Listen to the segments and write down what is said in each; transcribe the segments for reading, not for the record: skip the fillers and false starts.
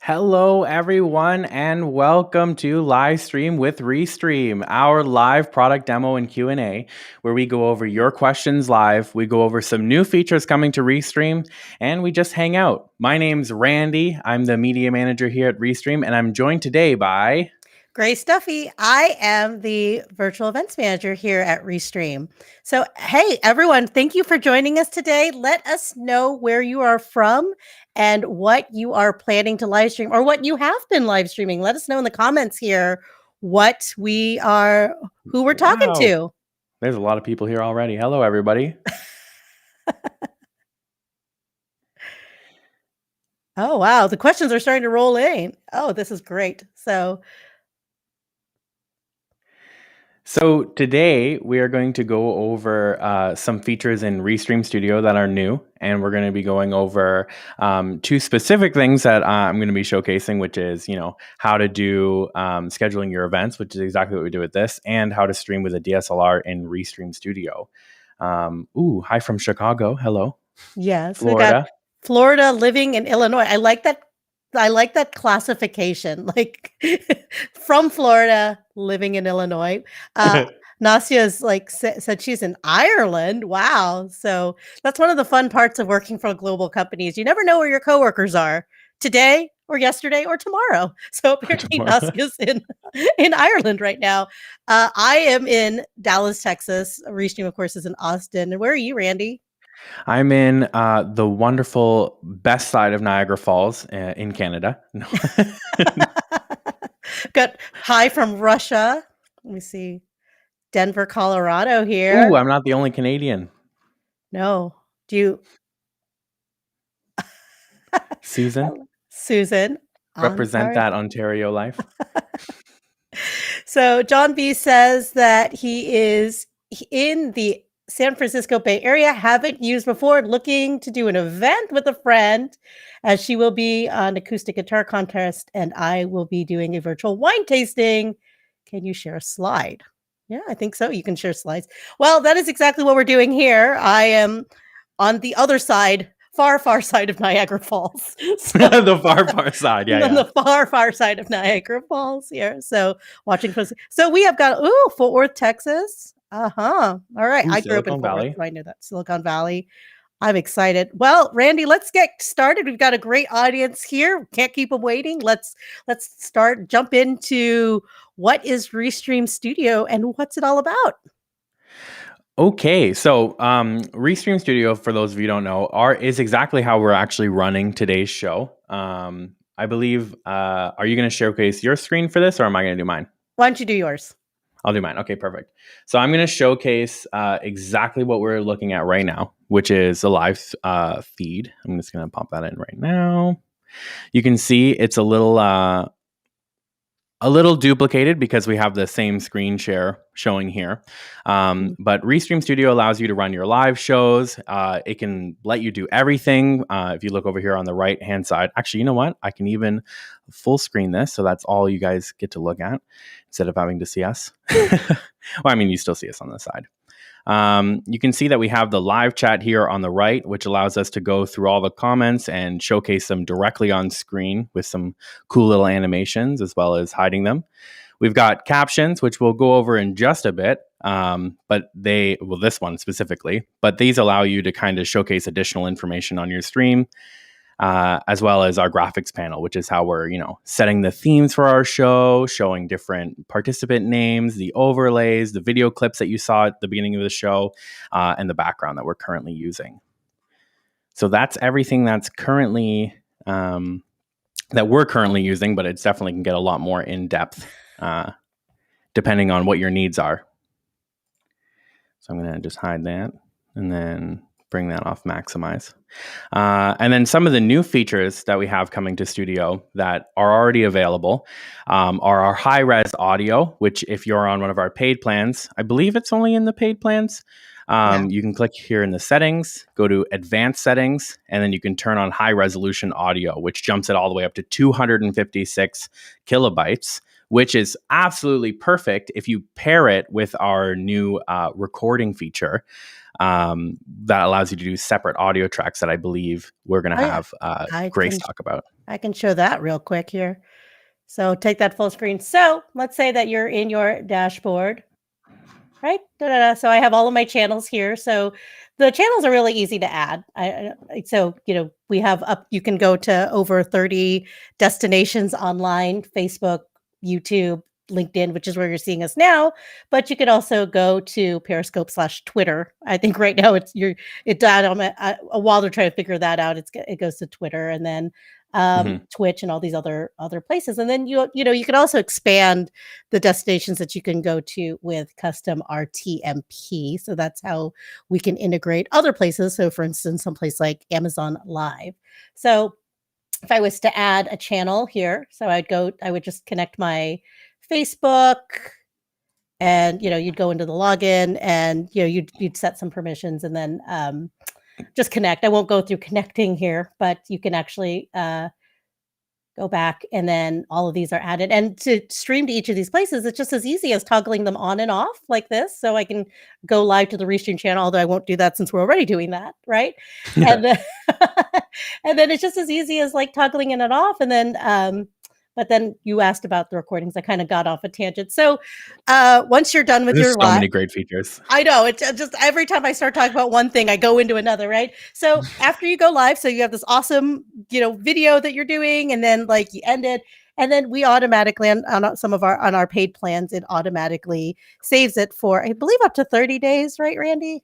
Hello, everyone, and welcome to Live Stream with Restream, our live product demo and Q&A, where we go over your questions live. We go over some new features coming to Restream, and we just hang out. My name's Randy. I'm the media manager here at Restream, and I'm joined today by Grace Duffy. I am the virtual events manager here at Restream. So, hey, everyone, thank you for joining us today. Let us know where you are from and what you are planning to live stream or what you have been live streaming. Let us know in the comments here who we're talking to. There's a lot of people here already. Hello, everybody. Oh, wow. The questions are starting to roll in. Oh, this is great. So today we are going to go over some features in Restream Studio that are new, and we're going to be going over two specific things that I'm going to be showcasing, which is, how to do scheduling your events, which is exactly what we do with this, and how to stream with a DSLR in Restream Studio. Hi from Chicago. Hello. Yes, Florida. We got Florida, living in Illinois. I like that classification, like from Florida, living in Illinois. Nasia's said she's in Ireland. Wow. So that's one of the fun parts of working for global companies. You never know where your coworkers are today or yesterday or tomorrow. So apparently Nasia's in Ireland right now. I am in Dallas, Texas. Restream, of course, is in Austin. And where are you, Randy? I'm in the wonderful best side of Niagara Falls in Canada. Got hi from Russia. Let me see. Denver, Colorado here. Ooh, I'm not the only Canadian. No. Do you? Susan. Represent that Ontario life. So John B says that he is in the San Francisco Bay Area, haven't used before, looking to do an event with a friend, as she will be on acoustic guitar contest and I will be doing a virtual wine tasting. Can you share a slide? Yeah, I think so. You can share slides. Well, that is exactly what we're doing here. I am on the other side, far side of Niagara Falls. So, the far side, yeah. On the far side of Niagara Falls here. So watching. So we have got Fort Worth, Texas. All right. I grew up in Fort Worth, so I know that. Silicon Valley. I'm excited. Well, Randy, let's get started. We've got a great audience here. Can't keep them waiting. Let's jump into what is Restream Studio and what's it all about. Okay, so Restream Studio, for those of you who don't know, is exactly how we're actually running today's show. I believe, are you going to showcase your screen for this, or am I going to do mine? Why don't you do yours? I'll do mine. Okay, perfect. So I'm going to showcase exactly what we're looking at right now, which is a live feed. I'm just going to pop that in right now. You can see it's a little duplicated because we have the same screen share showing here. But Restream Studio allows you to run your live shows. It can let you do everything. If you look over here on the right-hand side, actually, you know what? I can even full screen this. So that's all you guys get to look at instead of having to see us. Well, I mean, you still see us on the side. You can see that we have the live chat here on the right, which allows us to go through all the comments and showcase them directly on screen with some cool little animations, as well as hiding them. We've got captions, which we'll go over in just a bit, but this one specifically, but these allow you to kind of showcase additional information on your stream, as well as our graphics panel, which is how we're, setting the themes for our show, showing different participant names, the overlays, the video clips that you saw at the beginning of the show, and the background that we're currently using. So that's everything that's currently that we're currently using, but it definitely can get a lot more in depth depending on what your needs are. So I'm going to just hide that and then bring that off maximize. And then some of the new features that we have coming to Studio that are already available are our high-res audio, which if you're on one of our paid plans, I believe it's only in the paid plans. You can click here in the settings, go to advanced settings, and then you can turn on high resolution audio, which jumps it all the way up to 256 kilobytes which is absolutely perfect if you pair it with our new recording feature that allows you to do separate audio tracks that I believe we're going to have Grace talk about. I can show that real quick here. So take that full screen. So let's say that you're in your dashboard, right? So I have all of my channels here. So the channels are really easy to add. So, we have you can go to over 30 destinations online, Facebook, YouTube, LinkedIn, which is where you're seeing us now, but you could also go to Periscope/Twitter. I think right now it died on while they're trying to figure that out. It goes to Twitter and then Twitch and all these other places. And then you can also expand the destinations that you can go to with custom Rtmp. So that's how we can integrate other places. So for instance, someplace like Amazon Live. So if I was to add a channel here, so I would just connect my Facebook, and you'd go into the login, and you'd set some permissions, and then just connect. I won't go through connecting here, but you can actually go back, and then all of these are added. And to stream to each of these places, it's just as easy as toggling them on and off like this. So I can go live to the Restream channel, although I won't do that since we're already doing that, right? Yeah. And then and then it's just as easy as like toggling in and off. And then but then you asked about the recordings. I kind of got off a tangent. So once you're done with your live, so many great features. I know, it's just every time I start talking about one thing, I go into another, right? So after you go live, so you have this awesome, video that you're doing, and then like you end it, and then we automatically on our paid plans, it automatically saves it for, I believe, up to 30 days, right, Randy?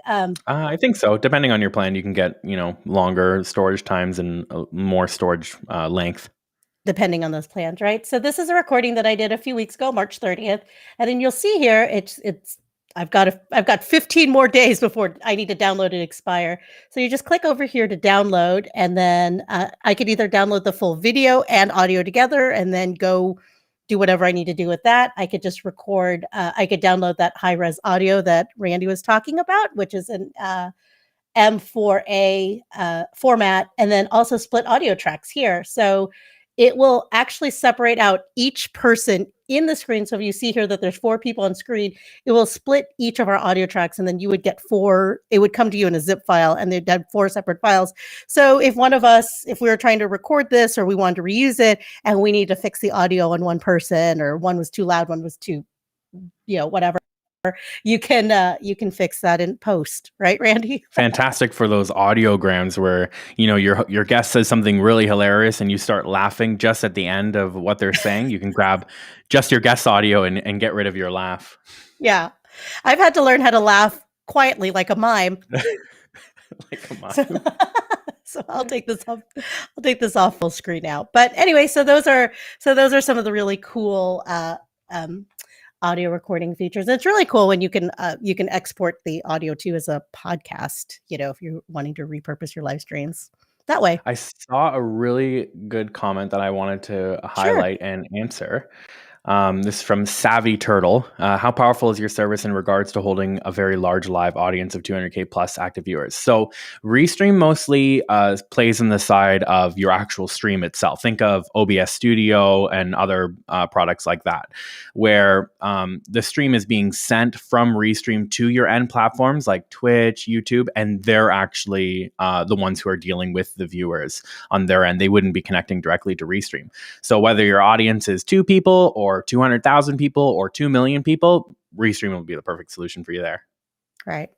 I think so. Depending on your plan, you can get longer storage times and more storage length. Depending on those plans, right? So this is a recording that I did a few weeks ago, March 30th. And then you'll see here, I've got 15 more days before I need to download and expire. So you just click over here to download, and then I could either download the full video and audio together and then go do whatever I need to do with that. I could just record, I could download that high-res audio that Randy was talking about, which is an M4A format, and then also split audio tracks here. So it will actually separate out each person in the screen. So if you see here that there's 4 people on screen, it will split each of our audio tracks, and then you would get 4. It would come to you in a zip file, and they'd have 4 separate files. So if we were trying to record this, or we wanted to reuse it, and we need to fix the audio on one person, or one was too loud, one was too, whatever, you can fix that in post, right, Randy? Fantastic for those audiograms where your guest says something really hilarious and you start laughing just at the end of what they're saying. You can grab just your guest audio and get rid of your laugh. Yeah, I've had to learn how to laugh quietly like a mime. Like a mime. So I'll take this off. I'll take this off full screen now. But anyway, so those are some of the really cool audio recording features. And it's really cool when you can export the audio too as a podcast, if you're wanting to repurpose your live streams that way. I saw a really good comment that I wanted to highlight and answer. This is from Savvy Turtle. How powerful is your service in regards to holding a very large live audience of 200K plus active viewers? So Restream mostly plays on the side of your actual stream itself. Think of OBS Studio and other products like that, where the stream is being sent from Restream to your end platforms like Twitch, YouTube, and they're actually the ones who are dealing with the viewers on their end. They wouldn't be connecting directly to Restream. So whether your audience is 2 people or 200,000 people or 2 million people, Restream will be the perfect solution for you there. Right.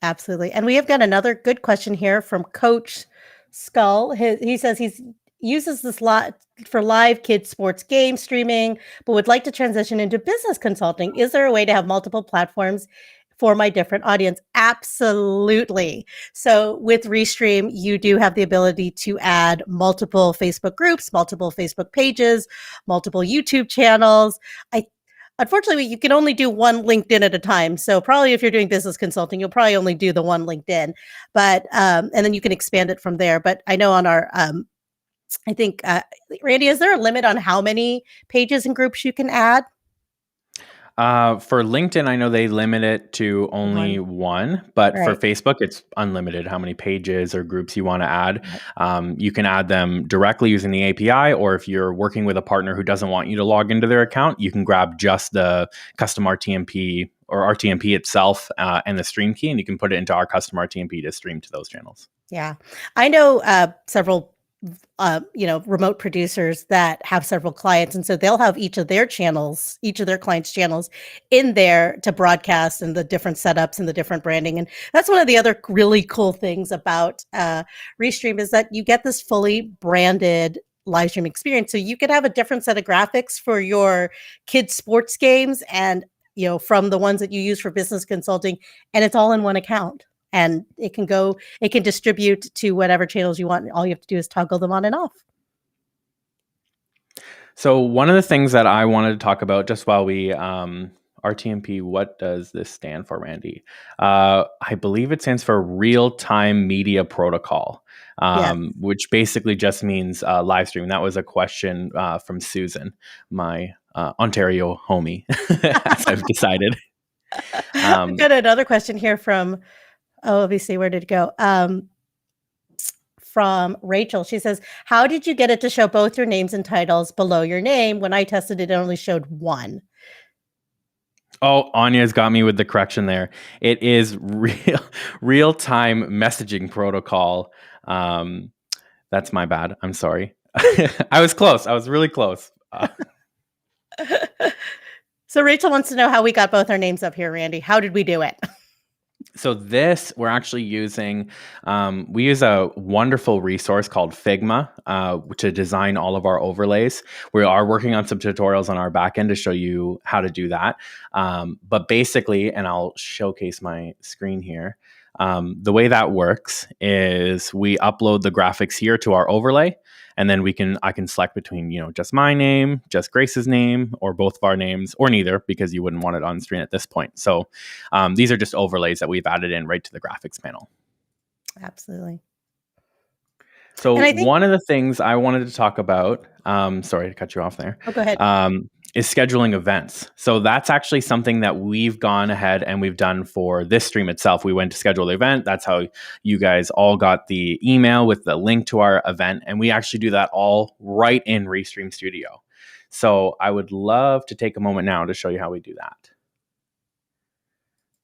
Absolutely. And we have got another good question here from Coach Skull. He says he uses this lot for live kids sports game streaming, but would like to transition into business consulting. Is there a way to have multiple platforms for my different audience? Absolutely. So with Restream, you do have the ability to add multiple Facebook groups, multiple Facebook pages, multiple YouTube channels. Unfortunately, you can only do one LinkedIn at a time. So probably if you're doing business consulting, you'll probably only do the one LinkedIn, but and then you can expand it from there. But I know on our, I think, Randy, is there a limit on how many pages and groups you can add? For LinkedIn, I know they limit it to only one, but for Facebook, it's unlimited how many pages or groups you want to add. You can add them directly using the API, or if you're working with a partner who doesn't want you to log into their account, you can grab just the custom Rtmp or Rtmp itself and the stream key, and you can put it into our custom Rtmp to stream to those channels. Yeah. I know several remote producers that have several clients. And so they'll have each of their clients' channels in there to broadcast and the different setups and the different branding. And that's one of the other really cool things about Restream is that you get this fully branded live stream experience. So you could have a different set of graphics for your kids' sports games and, from the ones that you use for business consulting, and it's all in one account. And it can distribute to whatever channels you want. All you have to do is toggle them on and off. So one of the things that I wanted to talk about just while we, Rtmp, what does this stand for, Randy? I believe it stands for Real-Time Media Protocol, which basically just means live stream. That was a question from Susan, my Ontario homie, as I've decided. I've got another question here from... Oh, let me see. Where did it go? From Rachel. She says, how did you get it to show both your names and titles below your name? When I tested it, it only showed one. Oh, Anya's got me with the correction there. It is real-time messaging protocol. That's my bad. I'm sorry. I was close. I was really close. So Rachel wants to know how we got both our names up here, Randy. How did we do it? So this, we're actually using, we use a wonderful resource called Figma to design all of our overlays. We are working on some tutorials on our backend to show you how to do that. But basically, and I'll showcase my screen here, the way that works is we upload the graphics here to our overlay. And then I can select between, just my name, just Grace's name, or both of our names, or neither, because you wouldn't want it on screen at this point. So these are just overlays that we've added in right to the graphics panel. Absolutely. So one of the things I wanted to talk about, sorry to cut you off there. Oh, go ahead. Is scheduling events. So that's actually something that we've gone ahead and we've done for this stream itself. We went to schedule the event. That's how you guys all got the email with the link to our event. And we actually do that all right in Restream Studio. So I would love to take a moment now to show you how we do that.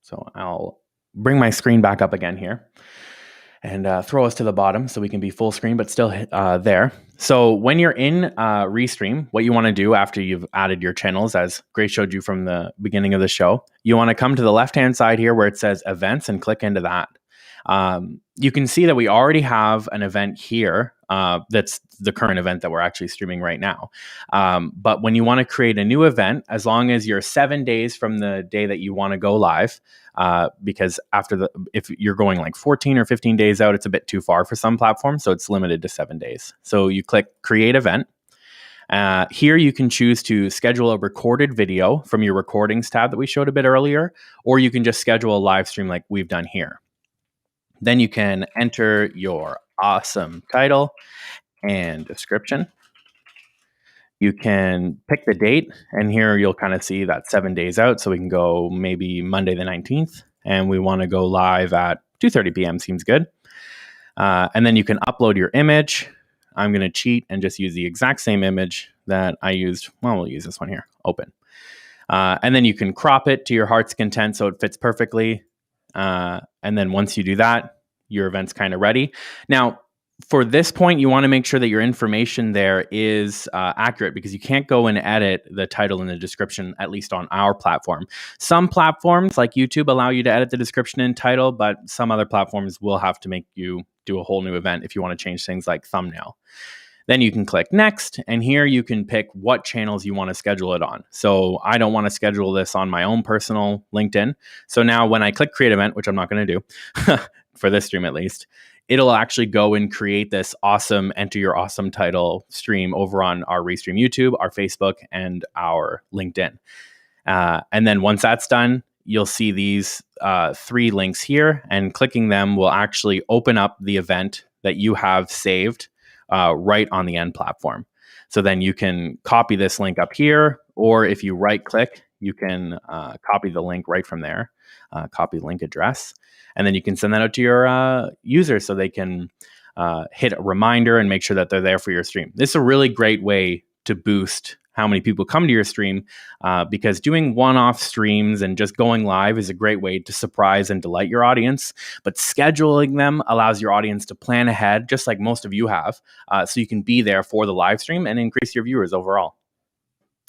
So I'll bring my screen back up again here and throw us to the bottom so we can be full screen, but still there. So when you're in Restream, what you want to do after you've added your channels, as Grace showed you from the beginning of the show, you want to come to the left-hand side here where it says events and click into that. You can see that we already have an event here. That's the current event that we're actually streaming right now. But when you want to create a new event, as long as you're 7 days from the day that you want to go live, because if you're going like 14 or 15 days out, it's a bit too far for some platforms. So it's limited to 7 days. So you click create event. Here you can choose to schedule a recorded video from your recordings tab that we showed a bit earlier, or you can just schedule a live stream like we've done here. Then you can enter your awesome title and description. You can pick the date, and here you'll kind of see that 7 days out. So we can go maybe Monday the 19th, and we want to go live at 2:30 p.m. Seems good. And then you can upload your image. I'm going to cheat and just use the exact same image that I used. Well, we'll use this one here, open. And then you can crop it to your heart's content so it fits perfectly. And then once you do that, your event's kind of ready. Now, for this point, you want to make sure that your information there is accurate, because you can't go and edit the title and the description, at least on our platform. Some platforms like YouTube allow you to edit the description and title, but some other platforms will have to make you do a whole new event if you want to change things like thumbnail. Then you can click next, and here you can pick what channels you want to schedule it on. So I don't want to schedule this on my own personal LinkedIn. So now when I click create event, which I'm not going to do for this stream at least, it'll actually go and create this awesome enter your awesome title stream over on our Restream YouTube, our Facebook, and our LinkedIn. And then once that's done, you'll see these 3 links here, and clicking them will actually open up the event that you have saved right on the end platform. So then you can copy this link up here, or if you right click, you can copy the link right from there, copy link address, and then you can send that out to your users so they can hit a reminder and make sure that they're there for your stream. This is a really great way to boost how many people come to your stream, because doing one-off streams and just going live is a great way to surprise and delight your audience. But scheduling them allows your audience to plan ahead, just like most of you have, so you can be there for the live stream and increase your viewers overall.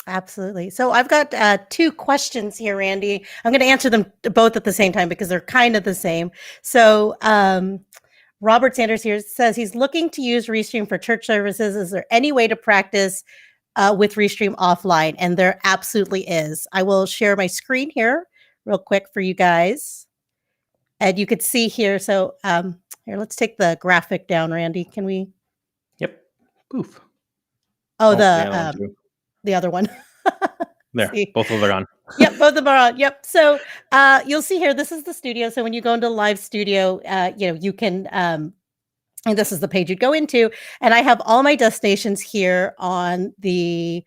Absolutely. So I've got 2 questions here, Randy. I'm going to answer them both at the same time because they're kind of the same. So Robert Sanders here says he's looking to use Restream for church services. Is there any way to practice with Restream offline? And there absolutely is. I will share my screen here real quick for you guys. And you could see here. So here, let's take the graphic down, Randy. Can we? Yep. Poof. Oh, the other one. There, both of them are on. Yep, both of them are on. Yep. So you'll see here, this is the studio. So when you go into live studio, you can, and this is the page you'd go into, and I have all my destinations here on the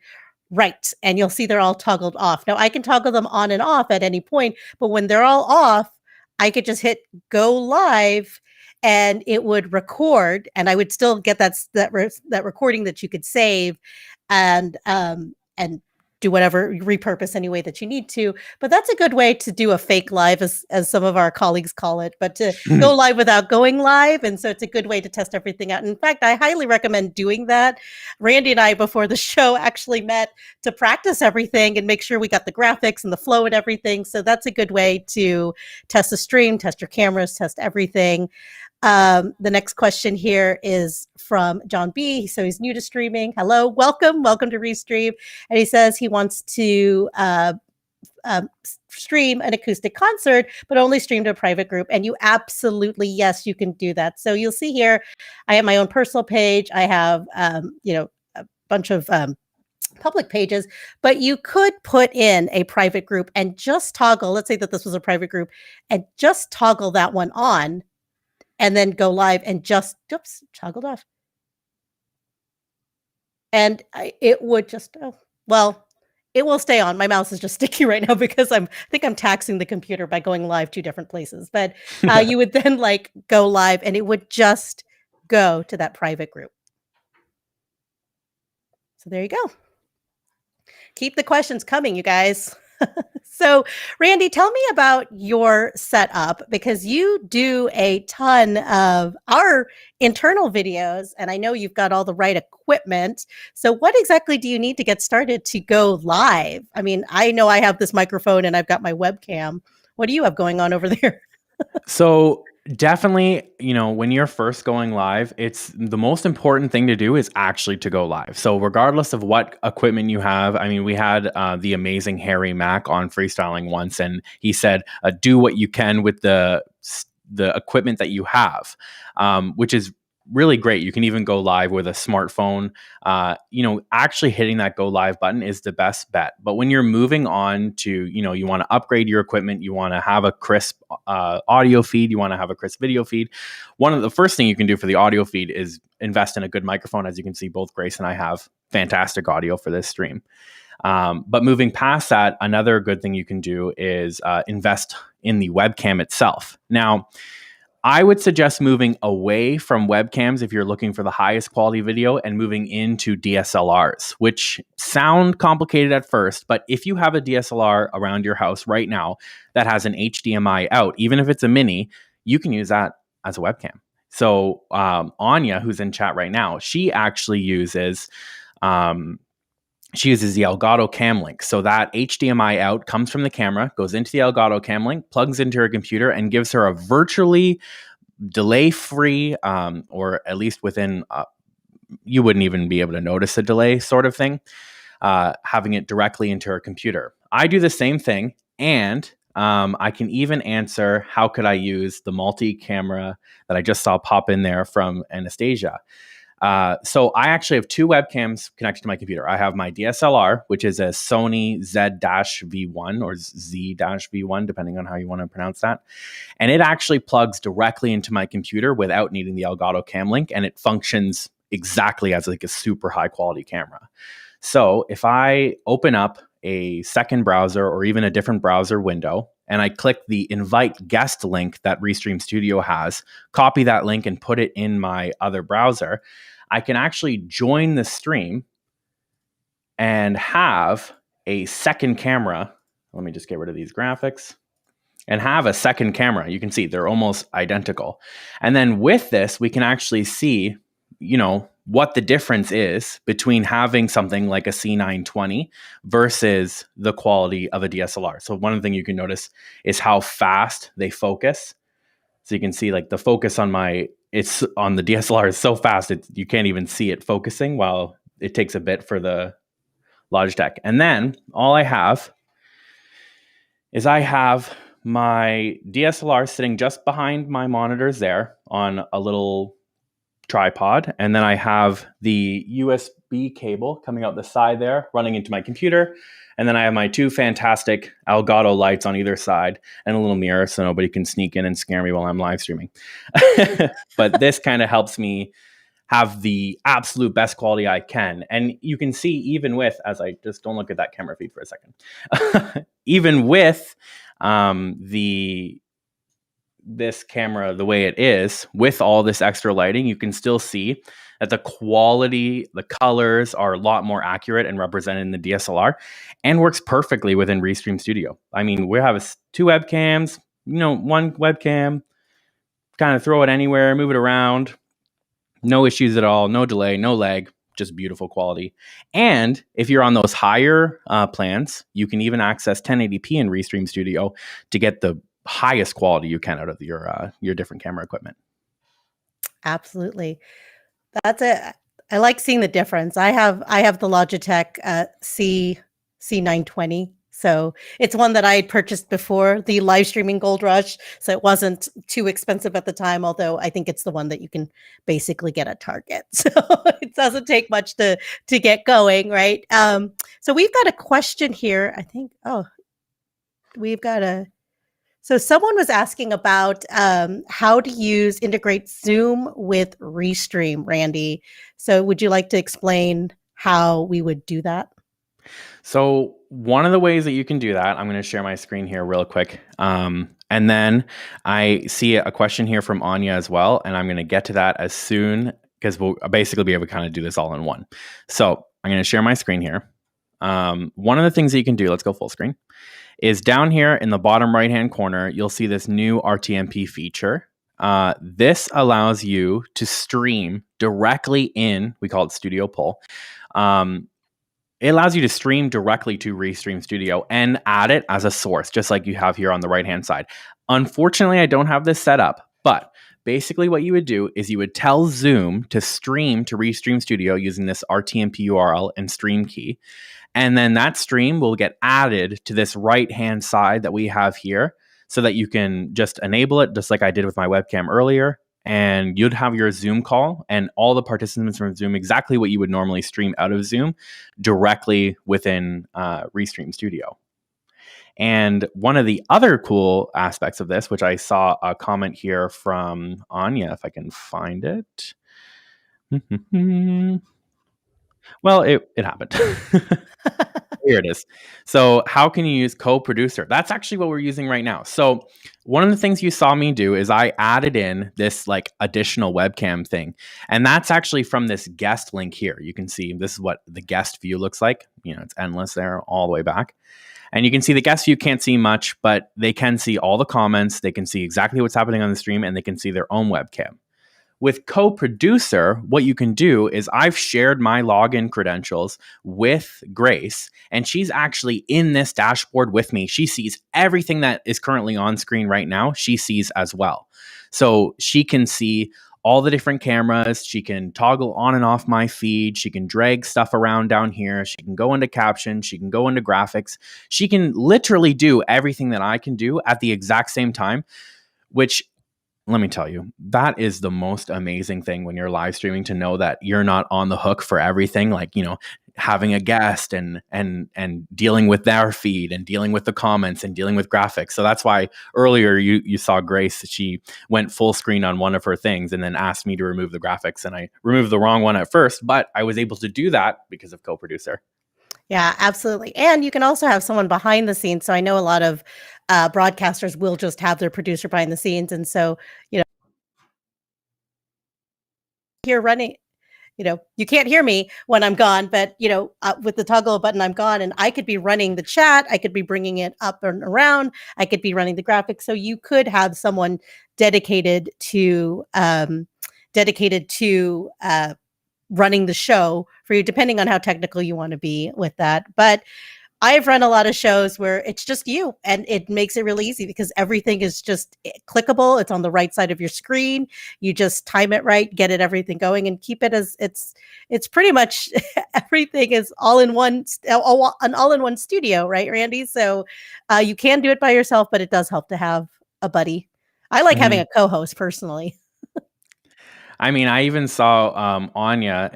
right, and you'll see they're all toggled off. Now I can toggle them on and off at any point, but when they're all off, I could just hit go live and it would record, and I would still get that recording that you could save and do whatever, repurpose any way that you need to. But that's a good way to do a fake live, as some of our colleagues call it, but to go live without going live. And so it's a good way to test everything out. In fact, I highly recommend doing that. Randy and I, before the show, actually met to practice everything and make sure we got the graphics and the flow and everything. So that's a good way to test the stream, test your cameras, test everything. The next question here is from John B. So he's new to streaming. Hello, welcome to Restream. And he says he wants to stream an acoustic concert, but only stream to a private group. And you absolutely, yes, you can do that. So you'll see here, I have my own personal page. I have, a bunch of public pages, but you could put in a private group and just toggle, let's say that this was a private group, and just toggle that one on, and then go live and just, toggled off. And it would just, it will stay on. My mouse is just sticky right now because I think I'm taxing the computer by going live 2 different places. But you would then go live and it would just go to that private group. So there you go. Keep the questions coming, you guys. So, Randy, tell me about your setup, because you do a ton of our internal videos, and I know you've got all the right equipment. So what exactly do you need to get started to go live? I mean, I know I have this microphone and I've got my webcam. What do you have going on over there? So definitely, when you're first going live, it's the most important thing to do is actually to go live. So regardless of what equipment you have, I mean, we had the amazing Harry Mack on Freestyling once, and he said, do what you can with the equipment that you have, which is really great. You can even go live with a smartphone. Actually hitting that go live button is the best bet. But when you're moving on to, you want to upgrade your equipment, you want to have a crisp audio feed, you want to have a crisp video feed. One of the first thing you can do for the audio feed is invest in a good microphone. As you can see, both Grace and I have fantastic audio for this stream. But moving past that, another good thing you can do is invest in the webcam itself. Now, I would suggest moving away from webcams if you're looking for the highest quality video and moving into DSLRs, which sound complicated at first, but if you have a DSLR around your house right now that has an HDMI out, even if it's a mini, you can use that as a webcam. So Anya, who's in chat right now, she actually uses the Elgato Cam Link. So that HDMI out comes from the camera, goes into the Elgato Cam Link, plugs into her computer, and gives her a virtually delay-free, or at least within, you wouldn't even be able to notice a delay sort of thing, having it directly into her computer. I do the same thing, and I can even answer, how could I use the multi-camera that I just saw pop in there from Anastasia? So I actually have 2 webcams connected to my computer. I have my DSLR, which is a Sony Z-V1 or Z-V1, depending on how you want to pronounce that. And it actually plugs directly into my computer without needing the Elgato Cam Link, and it functions exactly as a super high quality camera. So if I open up a second browser or even a different browser window, and I click the invite guest link that Restream Studio has, copy that link and put it in my other browser, I can actually join the stream and have a second camera. Let me just get rid of these graphics and have a second camera. You can see they're almost identical. And then with this, we can actually see, what the difference is between having something like a C920 versus the quality of a DSLR. So one thing you can notice is how fast they focus. So you can see like the focus on it's on the DSLR is so fast, you can't even see it focusing, while it takes a bit for the Logitech. And then all I have is my DSLR sitting just behind my monitors there on a little tripod. And then I have the USB cable coming out the side there, running into my computer. And then I have my two fantastic Elgato lights on either side and a little mirror so nobody can sneak in and scare me while I'm live streaming. But this kind of helps me have the absolute best quality I can. And you can see even with, as I just don't look at that camera feed for a second, even with this camera the way it is, with all this extra lighting, you can still see that the quality, the colors are a lot more accurate and represented in the DSLR, and works perfectly within Restream Studio. I mean, we have two webcams, one webcam, kind of throw it anywhere, move it around, no issues at all, no delay, no lag, just beautiful quality. And if you're on those higher plans, you can even access 1080p in Restream Studio to get the highest quality you can out of your different camera equipment. Absolutely. That's it. I like seeing the difference. I have the Logitech C920. So it's one that I had purchased before the live streaming gold rush. So it wasn't too expensive at the time, although I think it's the one that you can basically get at Target. So it doesn't take much to get going, right? So we've got a question here. I think, so someone was asking about how to integrate Zoom with Restream, Randy. So would you like to explain how we would do that? So one of the ways that you can do that, I'm going to share my screen here real quick. And then I see a question here from Anya as well. And I'm going to get to that as soon, because we'll basically be able to kind of do this all in one. So I'm going to share my screen here. One of the things that you can do, let's go full screen, is down here in the bottom right-hand corner, you'll see this new Rtmp feature. This allows you to stream directly in, we call it Studio Pull. It allows you to stream directly to Restream Studio and add it as a source, just like you have here on the right-hand side. Unfortunately, I don't have this set up, but basically what you would do is you would tell Zoom to stream to Restream Studio using this Rtmp URL and stream key. And then that stream will get added to this right-hand side that we have here so that you can just enable it, just like I did with my webcam earlier. And you'd have your Zoom call and all the participants from Zoom, exactly what you would normally stream out of Zoom, directly within Restream Studio. And one of the other cool aspects of this, which I saw a comment here from Anya, if I can find it. Well, it happened. Here it is. So how can you use co-producer? That's actually what we're using right now. So one of the things you saw me do is I added in this like additional webcam thing. And that's actually from this guest link here. You can see this is what the guest view looks like. It's endless there all the way back. And you can see the guest view can't see much, but they can see all the comments. They can see exactly what's happening on the stream, and they can see their own webcam. With co-producer, what you can do is I've shared my login credentials with Grace, and she's actually in this dashboard with me. She sees everything that is currently on screen right now. She sees as well. So she can see all the different cameras. She can toggle on and off my feed. She can drag stuff around down here. She can go into captions. She can go into graphics. She can literally do everything that I can do at the exact same time, which, let me tell you, that is the most amazing thing when you're live streaming, to know that you're not on the hook for everything, like, having a guest and dealing with their feed and dealing with the comments and dealing with graphics. So that's why earlier you saw Grace, she went full screen on one of her things and then asked me to remove the graphics, and I removed the wrong one at first, but I was able to do that because of co-producer. Yeah, absolutely. And you can also have someone behind the scenes. So I know a lot of broadcasters will just have their producer behind the scenes. And so, you're running, you can't hear me when I'm gone, but, with the toggle button, I'm gone and I could be running the chat. I could be bringing it up and around. I could be running the graphics. So you could have someone dedicated to, running the show for you, depending on how technical you want to be with that. But I've run a lot of shows where it's just you, and it makes it really easy because everything is just clickable. It's on the right side of your screen. You just time it right, get it everything going, and keep it as it's pretty much everything is all in one, an all-in-one studio, right, Randy? So you can do it by yourself, but it does help to have a buddy. I like having a co-host personally. I mean, I even saw Anya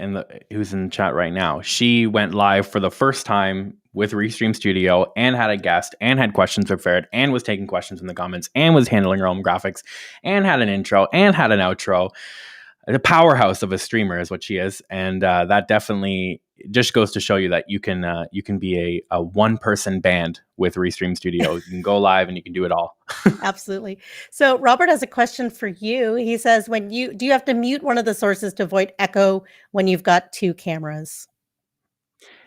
who's in the chat right now. She went live for the first time with Restream Studio and had a guest and had questions prepared and was taking questions in the comments and was handling her own graphics and had an intro and had an outro. The powerhouse of a streamer is what she is, and that definitely just goes to show you that you can be a one-person band with Restream Studio. You can go live and you can do it all. Absolutely. So Robert has a question for you. He says, do you have to mute one of the sources to avoid echo when you've got two cameras?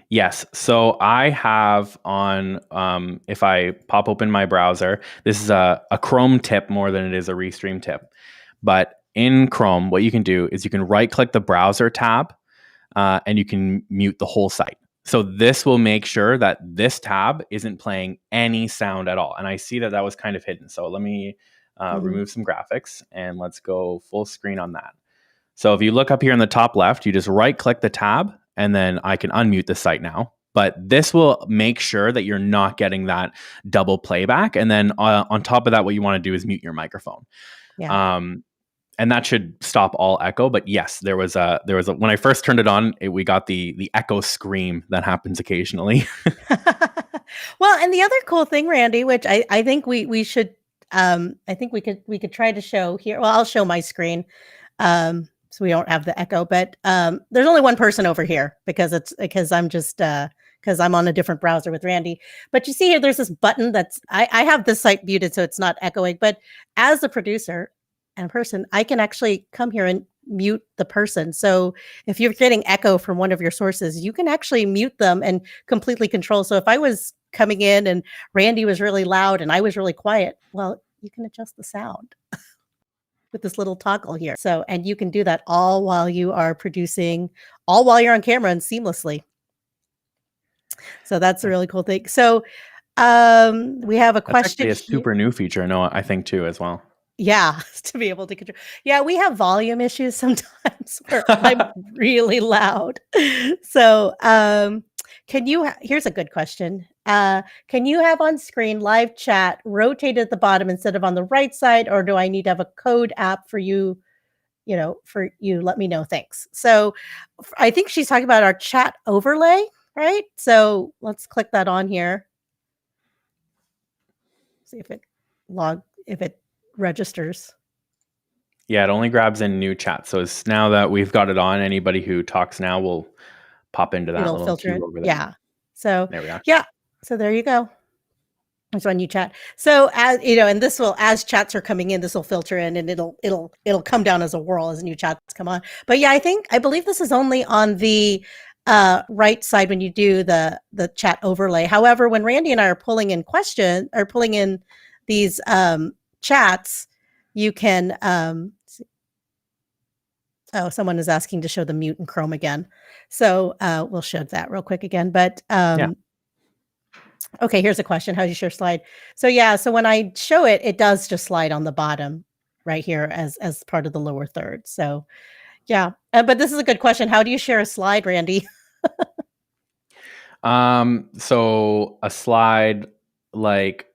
Yes. So I have on, if I pop open my browser, this is a Chrome tip more than it is a Restream tip. But in Chrome, what you can do is you can right click the browser tab and you can mute the whole site. So this will make sure that this tab isn't playing any sound at all. And I see that was kind of hidden. So let me remove some graphics and let's go full screen on that. So if you look up here in the top left, you just right click the tab and then I can unmute the site now. But this will make sure that you're not getting that double playback. And then on top of that, what you want to do is mute your microphone. Yeah. And that should stop all echo. But yes, there was a when I first turned it on, we got the echo scream that happens occasionally. Well, and the other cool thing, Randy, which I think we should, I think we could try to show here. Well, I'll show my screen, so we don't have the echo. But there's only one person over here because I'm just because I'm on a different browser with Randy. But you see here, there's this button that's I have this site muted so it's not echoing. But as a producer and person, I can actually come here and mute the person. So if you're getting echo from one of your sources, you can actually mute them and completely control. So if I was coming in and Randy was really loud and I was really quiet, well, you can adjust the sound with this little toggle here. So, and you can do that all while you are producing, all while you're on camera and seamlessly. So that's a really cool thing. So we have a question. That's actually a super new feature, no, I think too as well. Yeah, to be able to control. Yeah, we have volume issues sometimes where I'm really loud. So, here's a good question. Can you have on screen live chat rotated at the bottom instead of on the right side, or do I need to have a code app for you? For you, let me know. Thanks. So I think she's talking about our chat overlay, right? So let's click that on here. See if it registers. Yeah, it only grabs in new chat. So now that we've got it on, anybody who talks now will pop into that little filter queue over there. Yeah. So there we are. Yeah. So there you go. There's one new chat. So as and this will, as chats are coming in, this will filter in and it'll come down as a whirl as new chats come on. But yeah, I believe this is only on the right side when you do the chat overlay. However, when Randy and I are pulling in these chats, you can someone is asking to show the mute in Chrome again. So we'll show that real quick again. But okay, here's a question. How do you share slide? So so when I show it, it does just slide on the bottom right here as part of the lower third. So yeah, but this is a good question. How do you share a slide, Randy? So a slide like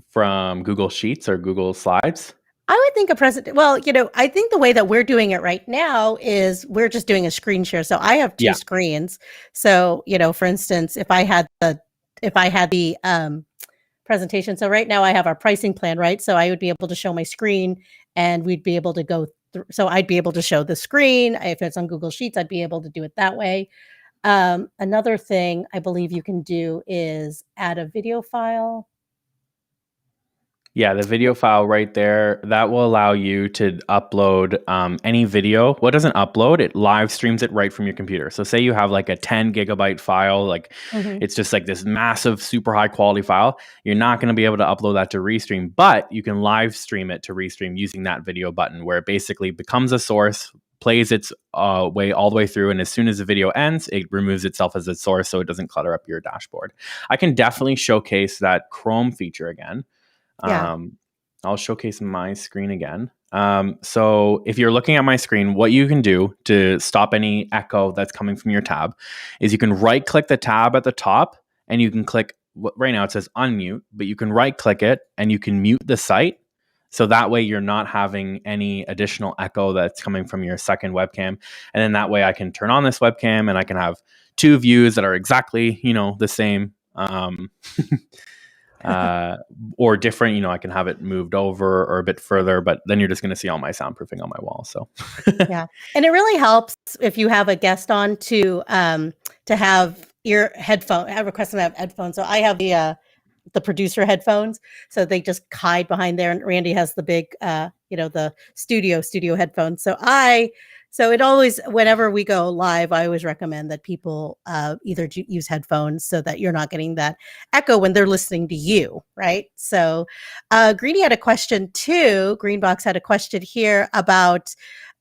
from Google Sheets or Google Slides? I would think I think the way that we're doing it right now is we're just doing a screen share. So I have two screens. So, for instance, if I had the presentation. So right now I have our pricing plan, right? So I would be able to show my screen and we'd be able to go through. So I'd be able to show the screen. If it's on Google Sheets, I'd be able to do it that way. Another thing I believe you can do is add a video file. Yeah, the video file right there, that will allow you to upload any video. What doesn't upload, it live streams it right from your computer. So say you have like a 10 gigabyte file, like it's just like this massive, super high quality file. You're not going to be able to upload that to Restream, but you can live stream it to Restream using that video button, where it basically becomes a source, plays its way all the way through, and as soon as the video ends, it removes itself as its source so it doesn't clutter up your dashboard. I can definitely showcase that Chrome feature again. Yeah. I'll showcase my screen again. So if you're looking at my screen, what you can do to stop any echo that's coming from your tab is you can right click the tab at the top, and you can click, right now it says unmute, but you can right click it and you can mute the site. So that way you're not having any additional echo that's coming from your second webcam. And then that way I can turn on this webcam and I can have two views that are exactly, the same. Or different, I can have it moved over or a bit further, but then you're just going to see all my soundproofing on my wall. So yeah. And it really helps if you have a guest on to have your headphone. I request them to have headphones. So I have the producer headphones, so they just hide behind there. And Randy has the big, the studio headphones. So it always, whenever we go live, I always recommend that people either use headphones so that you're not getting that echo when they're listening to you, right? So Greenie had a question too. Greenbox had a question here about,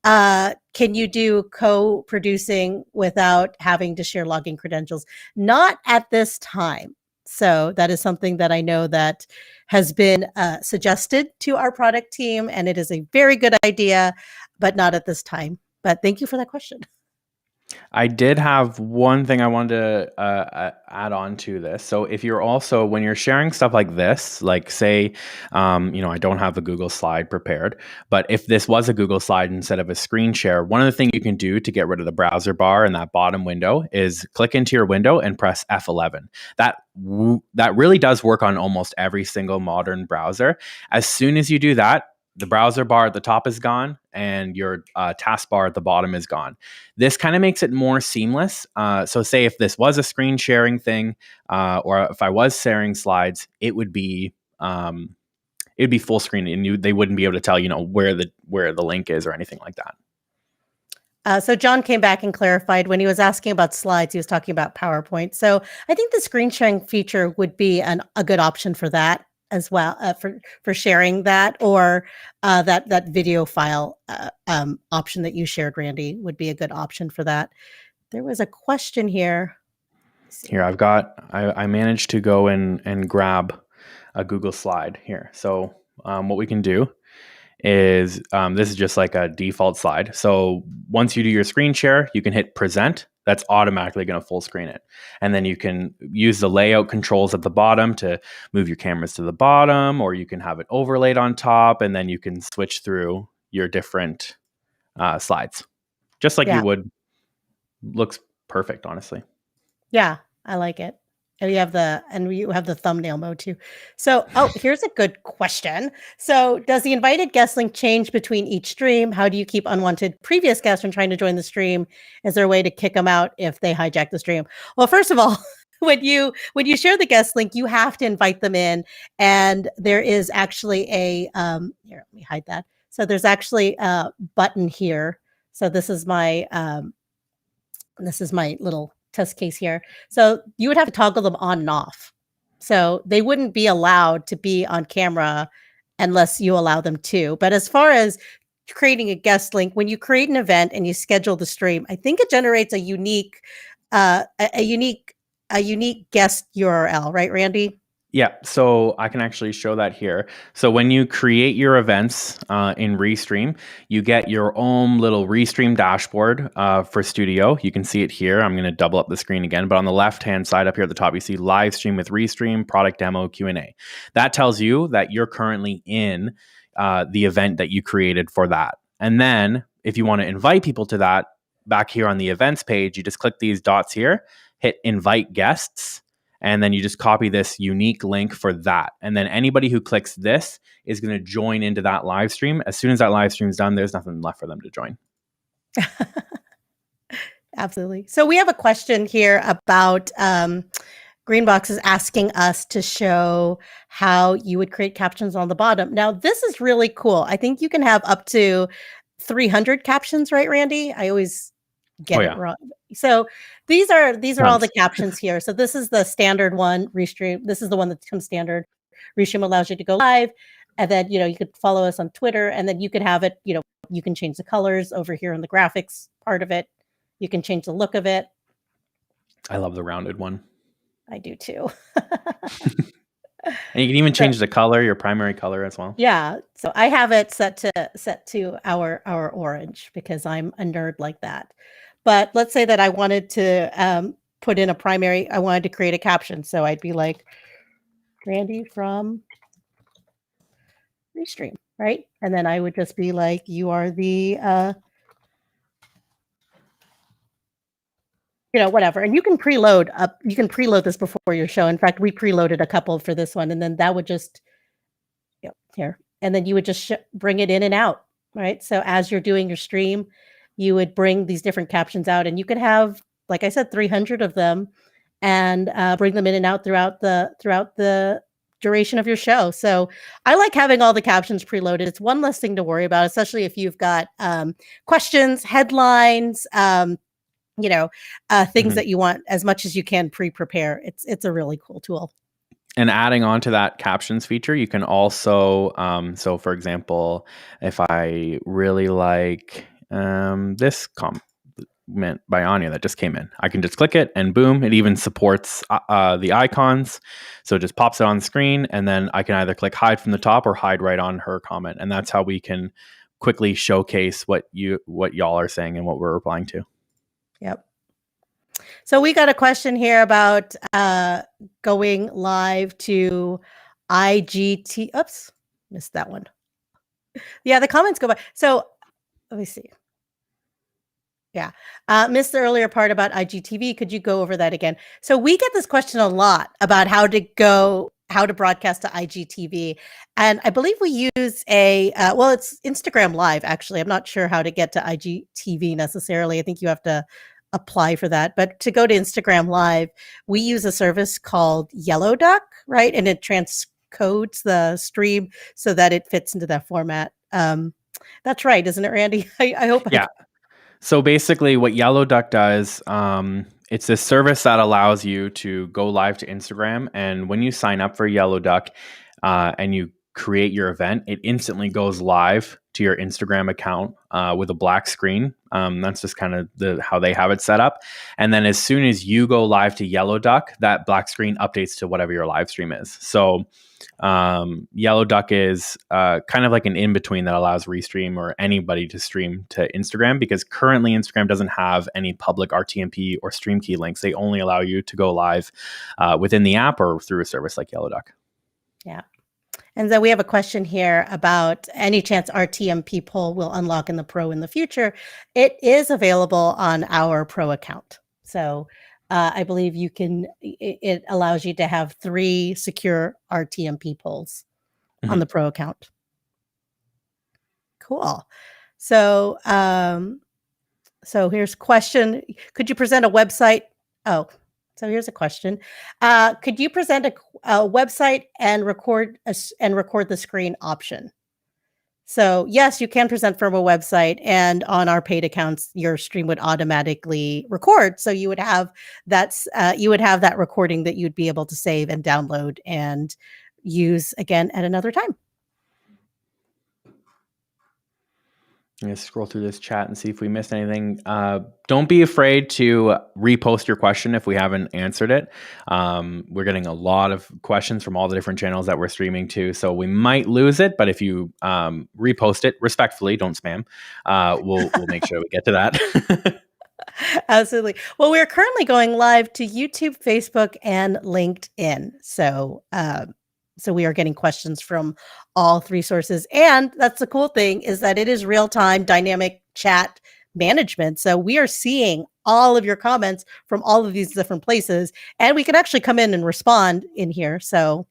can you do co-producing without having to share login credentials? Not at this time. So that is something that I know that has been suggested to our product team, and it is a very good idea, but not at this time. But thank you for that question. I did have one thing I wanted to add on to this. So if you're also, when you're sharing stuff like this, like say, I don't have a Google slide prepared, but if this was a Google slide instead of a screen share, one of the things you can do to get rid of the browser bar in that bottom window is click into your window and press F11. That really does work on almost every single modern browser. As soon as you do that, the browser bar at the top is gone and your taskbar at the bottom is gone. This kind of makes it more seamless. So say if this was a screen sharing thing, or if I was sharing slides, it would be full screen, and they wouldn't be able to tell, where the link is or anything like that. So John came back and clarified when he was asking about slides, he was talking about PowerPoint. So I think the screen sharing feature would be a good option for that as well, for sharing that, or that video file option that you shared, Randy, would be a good option for that. There was a question here. Here, I managed to go and grab a Google slide here. So what we can do is, this is just like a default slide. So once you do your screen share, you can hit present. That's automatically going to full screen it. And then you can use the layout controls at the bottom to move your cameras to the bottom, or you can have it overlaid on top, and then you can switch through your different slides. Just like you would. Looks perfect, honestly. Yeah, I like it. And you have the thumbnail mode too. So, here's a good question. So, does the invited guest link change between each stream? How do you keep unwanted previous guests from trying to join the stream? Is there a way to kick them out if they hijack the stream? Well, first of all, when you share the guest link, you have to invite them in, and there is actually a here, let me hide that. So there's actually a button here. So this is my little test case here. So you would have to toggle them on and off. So they wouldn't be allowed to be on camera unless you allow them to. But as far as creating a guest link, when you create an event and you schedule the stream, I think it generates a unique guest URL, right, Randy? Yeah, so I can actually show that here. So when you create your events in Restream, you get your own little Restream dashboard for Studio. You can see it here. I'm going to double up the screen again, but on the left-hand side up here at the top, you see live stream with Restream, product demo, Q&A. That tells you that you're currently in the event that you created for that. And then if you want to invite people to that, back here on the events page, you just click these dots here, hit invite guests, and then you just copy this unique link for that. And then anybody who clicks this is going to join into that live stream. As soon as that live stream is done, there's nothing left for them to join. Absolutely. So we have a question here about Greenbox is asking us to show how you would create captions on the bottom. Now, this is really cool. I think you can have up to 300 captions, right, Randy? I always get it wrong. So these are all the captions here. So this is the standard one, Restream. This is the one that comes standard. Restream allows you to go live, and then you could follow us on Twitter, and then you could have it. You can change the colors over here in the graphics part of it. You can change the look of it. I love the rounded one. I do too. And you can even change the color, your primary color as well. Yeah. So I have it set to our orange because I'm a nerd like that. But let's say that I wanted to put in a primary. I wanted to create a caption. So I'd be like, Randy from Restream, right? And then I would just be like, you are the whatever. And you can preload this before your show. In fact, we preloaded a couple for this one, and then that would just, here. And then you would just bring it in and out, right? So as you're doing your stream, you would bring these different captions out, and you could have, like I said, 300 of them, and bring them in and out throughout the duration of your show. So I like having all the captions preloaded. It's one less thing to worry about, especially if you've got questions, headlines, things that you want as much as you can pre-prepare. It's a really cool tool. And adding on to that captions feature, you can also, so for example, if I really like this comment by Anya that just came in, I can just click it and boom, it even supports the icons. So it just pops it on the screen, and then I can either click hide from the top or hide right on her comment. And that's how we can quickly showcase what y'all are saying and what we're replying to. Yep. So we got a question here about going live to IGT. Oops, missed that one. Yeah, the comments go by. So let me see. Yeah, missed the earlier part about IGTV. Could you go over that again? So we get this question a lot about how to broadcast to IGTV. And I believe we use it's Instagram Live, actually. I'm not sure how to get to IGTV necessarily. I think you have to apply for that. But to go to Instagram Live, we use a service called Yellowduck, right? And it transcodes the stream so that it fits into that format. That's right, isn't it, Randy? I hope. Yeah. So basically what Yellowduck does, it's this service that allows you to go live to Instagram. And when you sign up for Yellowduck and you create your event, it instantly goes live to your Instagram account with a black screen. That's just kind of how they have it set up. And then as soon as you go live to Yellowduck, that black screen updates to whatever your live stream is. So Yellowduck is kind of like an in-between that allows Restream or anybody to stream to Instagram, because currently Instagram doesn't have any public RTMP or stream key links. They only allow you to go live within the app or through a service like Yellowduck. Yeah. And then we have a question here about any chance Rtmp poll will unlock in the Pro in the future. It is available on our Pro account. So I believe it allows you to have 3 secure Rtmp polls on the Pro account. Cool. So, here's a question. Could you present a website? Oh, so here's a question. Could you present a website and record the screen option? So yes, you can present from a website, and on our paid accounts, your stream would automatically record. So you would have that recording that you'd be able to save and download and use again at another time. I'm going to scroll through this chat and see if we missed anything. Don't be afraid to repost your question if we haven't answered it. We're getting a lot of questions from all the different channels that we're streaming to, so we might lose it. But if you repost it respectfully, don't spam. We'll make sure we get to that. Absolutely. Well, we're currently going live to YouTube, Facebook, and LinkedIn. So we are getting questions from all 3 sources. And that's the cool thing, is that it is real-time dynamic chat management. So we are seeing all of your comments from all of these different places, and we can actually come in and respond in here. So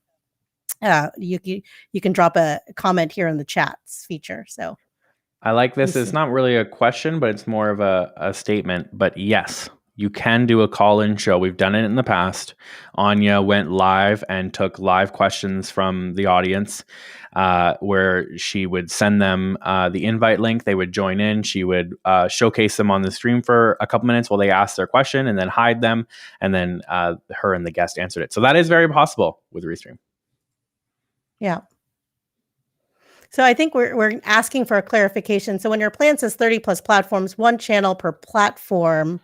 you can drop a comment here in the chats feature. So I like this. It's not really a question, but it's more of a statement. But yes, you can do a call-in show. We've done it in the past. Anya went live and took live questions from the audience, where she would send them the invite link. They would join in. She would showcase them on the stream for a couple minutes while they asked their question, and then hide them. And then her and the guest answered it. So that is very possible with Restream. Yeah. So I think we're asking for a clarification. So when your plan says 30 plus platforms, 1 channel per platform,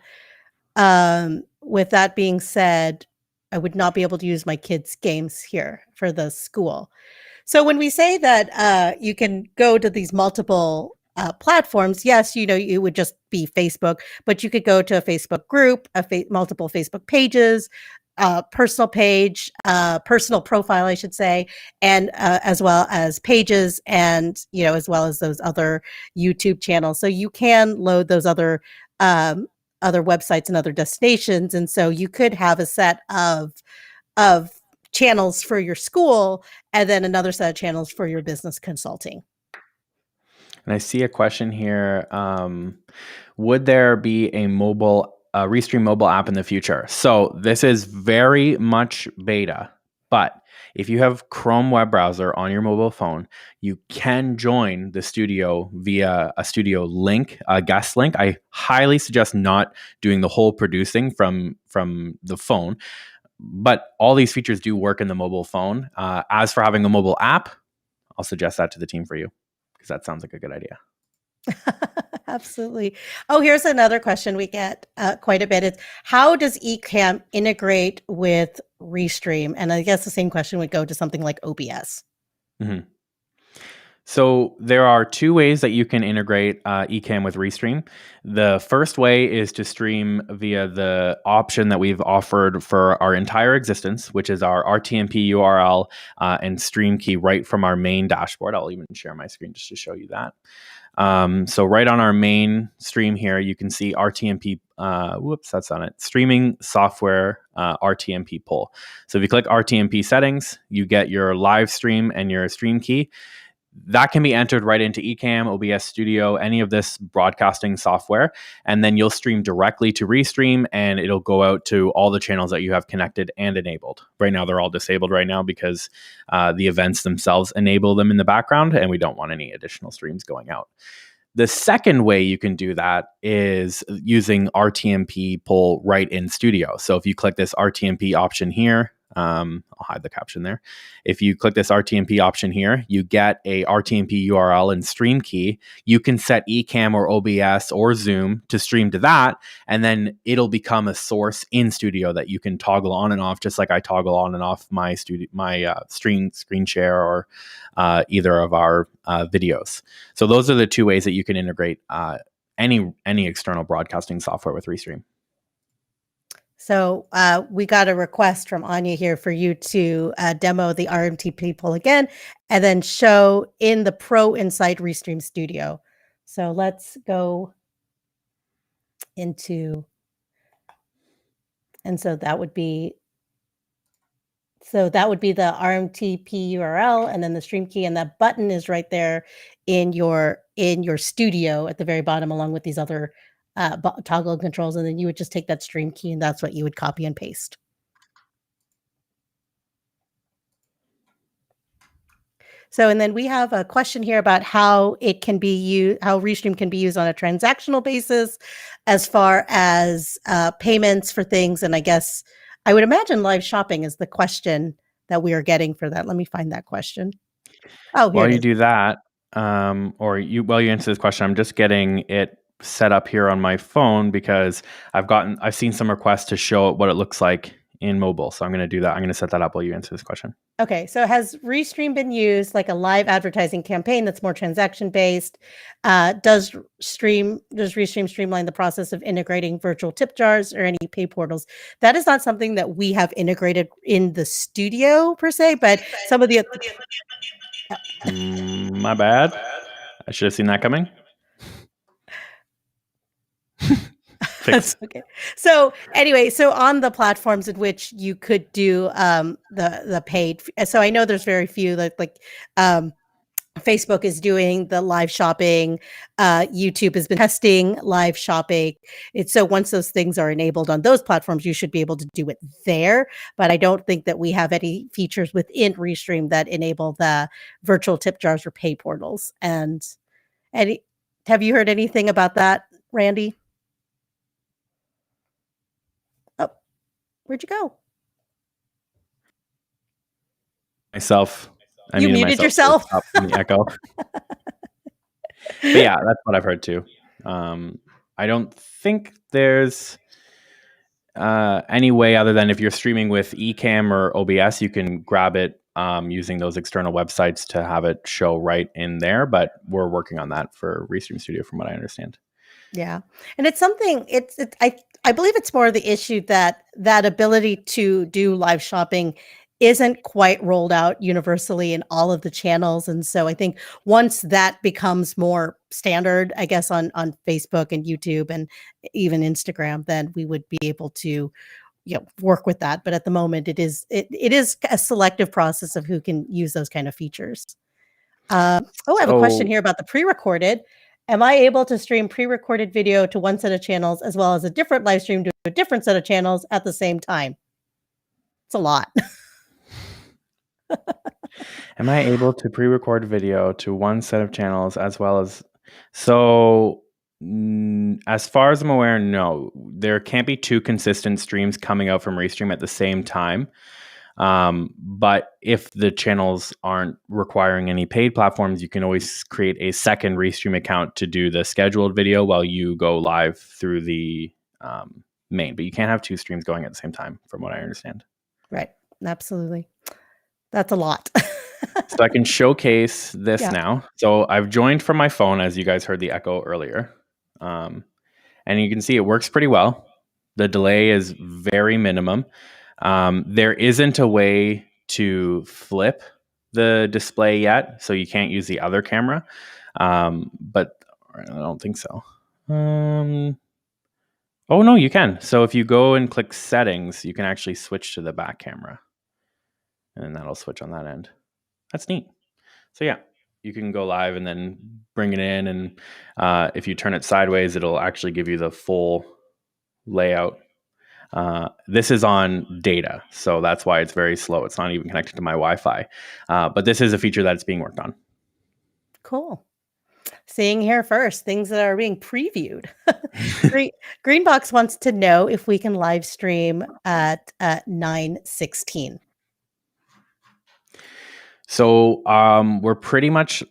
with that being said, I would not be able to use my kids' games here for the school. So when we say that you can go to these multiple platforms, yes, it would just be Facebook, but you could go to a Facebook group, multiple Facebook pages, personal page, personal profile, I should say, and as well as pages, and as well as those other YouTube channels. So you can load those other websites and other destinations, and so you could have a set of channels for your school, and then another set of channels for your business consulting. And I see a question here. Would there be a Restream mobile app in the future? So this is very much beta, but if you have Chrome web browser on your mobile phone, you can join the studio via a studio link, a guest link. I highly suggest not doing the whole producing from the phone, but all these features do work in the mobile phone. As for having a mobile app, I'll suggest that to the team for you, because that sounds like a good idea. Absolutely. Oh, here's another question we get quite a bit. It's how does Ecamm integrate with Restream? And I guess the same question would go to something like OBS. Mm-hmm. So there are 2 ways that you can integrate Ecamm with Restream. The first way is to stream via the option that we've offered for our entire existence, which is our Rtmp URL and stream key right from our main dashboard. I'll even share my screen just to show you that. So right on our main stream here, you can see Rtmp, that's on it, streaming software Rtmp poll. So if you click Rtmp settings, you get your live stream and your stream key. That can be entered right into Ecamm, OBS Studio, any of this broadcasting software, and then you'll stream directly to Restream, and it'll go out to all the channels that you have connected and enabled. Right now, they're all disabled right now because the events themselves enable them in the background, and we don't want any additional streams going out. The second way you can do that is using Rtmp poll right in Studio. So if you click this Rtmp option here, I'll hide the caption there. If you click this Rtmp option here, you get a Rtmp URL and stream key. You can set Ecamm or OBS or Zoom to stream to that, and then it'll become a source in Studio that you can toggle on and off, just like I toggle on and off my screen share or either of our videos. So those are the 2 ways that you can integrate any external broadcasting software with Restream. So we got a request from Anya here for you to demo the Rtmp poll again, and then show in the Pro inside Restream Studio. So let's go into, and so that would be the Rtmp URL and then the stream key, and that button is right there in your studio at the very bottom, along with these other toggle controls, and then you would just take that stream key, and that's what you would copy and paste. So, and then we have a question here about how it can be used, how Restream can be used on a transactional basis, as far as payments for things. And I guess I would imagine live shopping is the question that we are getting for that. Let me find that question. Oh, here while it you is. do that, while you answer this question, I'm just getting it set up here on my phone because I've seen some requests to show what it looks like in mobile. So I'm going to do that. I'm going to set that up while you answer this question. Okay, so has Restream been used like a live advertising campaign that's more transaction based? Does Restream streamline the process of integrating virtual tip jars or any pay portals? That is not something that we have integrated in the studio per se, but some of the my bad. I should have seen that coming. That's okay. So anyway, so on the platforms in which you could do the paid, so I know there's very few like Facebook is doing the live shopping. YouTube has been testing live shopping. So once those things are enabled on those platforms, you should be able to do it there. But I don't think that we have any features within Restream that enable the virtual tip jars or pay portals. And have you heard anything about that, Randy? Oh, where'd you go? Myself. You muted yourself? From the echo. But yeah, that's what I've heard too. I don't think there's any way other than if you're streaming with Ecamm or OBS, you can grab it using those external websites to have it show right in there. But we're working on that for Restream Studio, from what I understand. Yeah, and it's something. I believe it's more the issue that ability to do live shopping isn't quite rolled out universally in all of the channels. And so I think once that becomes more standard, I guess on Facebook and YouTube and even Instagram, then we would be able to, work with that. But at the moment, it is a selective process of who can use those kind of features. I have a question here about the pre-recorded. Am I able to stream pre-recorded video to one set of channels as well as a different live stream to a different set of channels at the same time? It's a lot. Am I able to pre-record video to one set of channels as well as... So as far as I'm aware, no. There can't be two consistent streams coming out from Restream at the same time. But if the channels aren't requiring any paid platforms, you can always create a second Restream account to do the scheduled video while you go live through the main. But you can't have two streams going at the same time, from what I understand. Right. Absolutely. That's a lot. So I can showcase this now. So I've joined from my phone, as you guys heard the echo earlier. And you can see it works pretty well. The delay is very minimum. There isn't a way to flip the display yet, so you can't use the other camera. But I don't think so. Oh, no, you can. So if you go and click settings, you can actually switch to the back camera. And that'll switch on that end. That's neat. So yeah, you can go live and then bring it in. And if you turn it sideways, it'll actually give you the full layout. This is on data, so that's why it's very slow. It's not even connected to my Wi-Fi. But this is a feature that's being worked on. Cool. Seeing here first, things that are being previewed. Greenbox wants to know if we can live stream at 9:16. So we're pretty much